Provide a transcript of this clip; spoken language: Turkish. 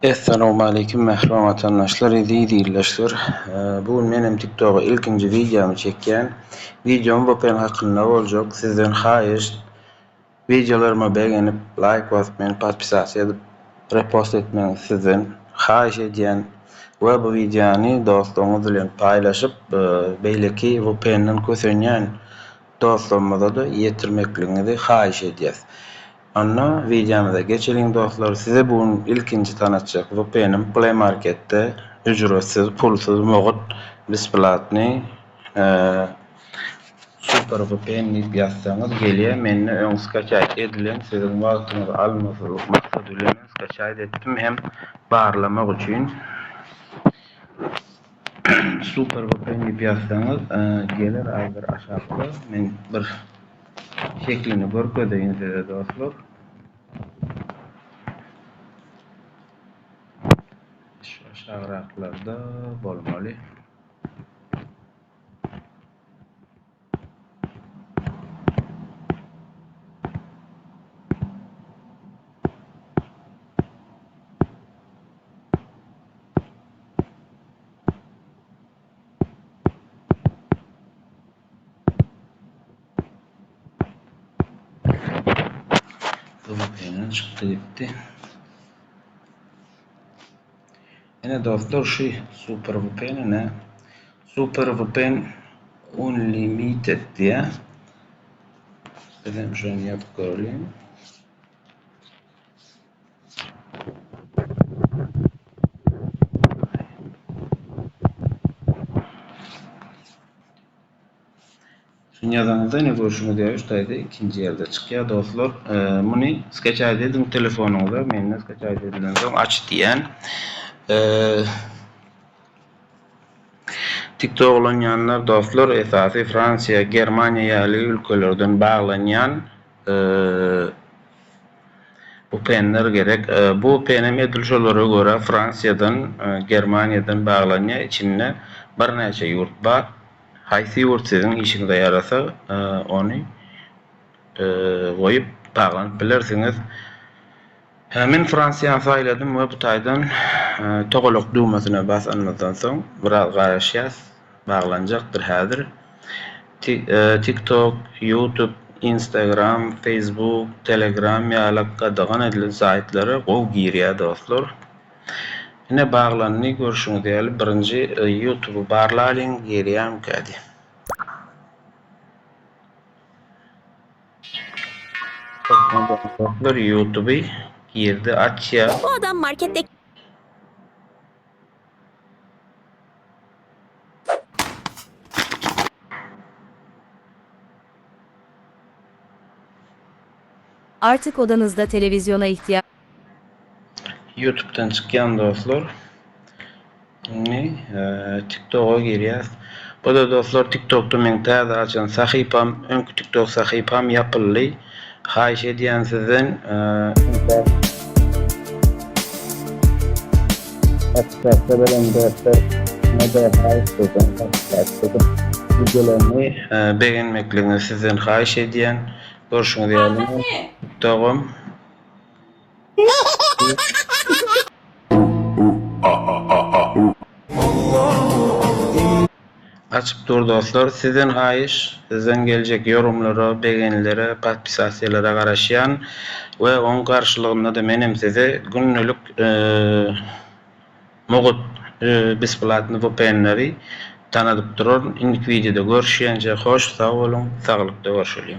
Esselamu aleyküm mehrum vatandaşlar, izleyiciler. Bu menem TikTok'a ilkinci videomu çekken. Videom bu pen hakkında olacak. Sizden hayiş videolarıma beğenip like basmayı, patpisasiya edip repost etmeni sizden hayiş ediyen ve bu videonu dostlarınız bilen paylaşıp beyleki bu penden kösenýän dostlarymyza da ýetirmekligiňizi hayiş edýäs. Anna videomuza geçelim dostlar. Size bunun ilkinci tanıtacak. Bu benim Play Market'te ücretsiz, pulsuz, mogot, besplatny super VPN yazsanız geliyor. Menne ön skaçayt edilen sizin wagtyňyzy almasylyk maksat bilen skaçayt etdim. Hem barlamak üçin super VPN yazsanız gelir aýdyr aşağıda. Men bir şeklini görkedeýin size dostlar. Şu aşağıraklarda bolmaly. VPN'den çıktı gitti. Yine dostlar şu Super VPN ne? Super VPN Unlimited diye. Dedim şunu yapıp görelim. Dünyadan da ne görüşümü diye üstteydi. İkinci yerde çıkıyor dostlar. Bunu skaçayt edin telefonunuza. Menne skaçayt edilen soň aç diyen. TikTok olanyanlar dostlar esasy Fransiya, Germaniýa ýaly ülkelerden baglanýan bu penler gerek. Bu penem edilşolary göre Fransiýadan, Germaniýadan baglanýa içinde bir näçe ýurt bar. Haýsy ýurt siziň işiňize ýarasa, onu goýup baglanyp bilersiňiz. Men Fransiýany saýladym we bu taýdan togalak düwmesine basanmadan soň biraz garaşýas baglanjakdyr häzir. TikTok, YouTube, Instagram, Facebook, Telegram ýaly gadagan edilen saýtlary gowy girýär dostlar. Ine baglanyny görüşüňiz diýeli birinji YouTube barlalyň girýär kädi. Dostlar YouTube'y girdi açya. Bu adam markette Artık odanızda televizyona ihtiyaç. YouTube'dan çıkan dostlar. Şimdi TikTok'a girýär. Bu da dostlar TikTok'da men täze açan sahypam, öňkü TikTok sahypam ýapyldy. Haýyş edýän sizden Açıkçası benim de ne de videolarını beğenmeklerini sizden haýyş edýän. Görüşüňiz diýelim. TikTok'um. Açıp dur dostlar. Sizden haýyş, sizden geljek yorumlara, beğenilere, patpisasiýalara garaşýan we oň garşylygynda da menem size günlük mogot besplatny VPN'leri tanadyp durar. Ilk videoda görüşýänçe hoş, sag bolun, saglykda görüşelim.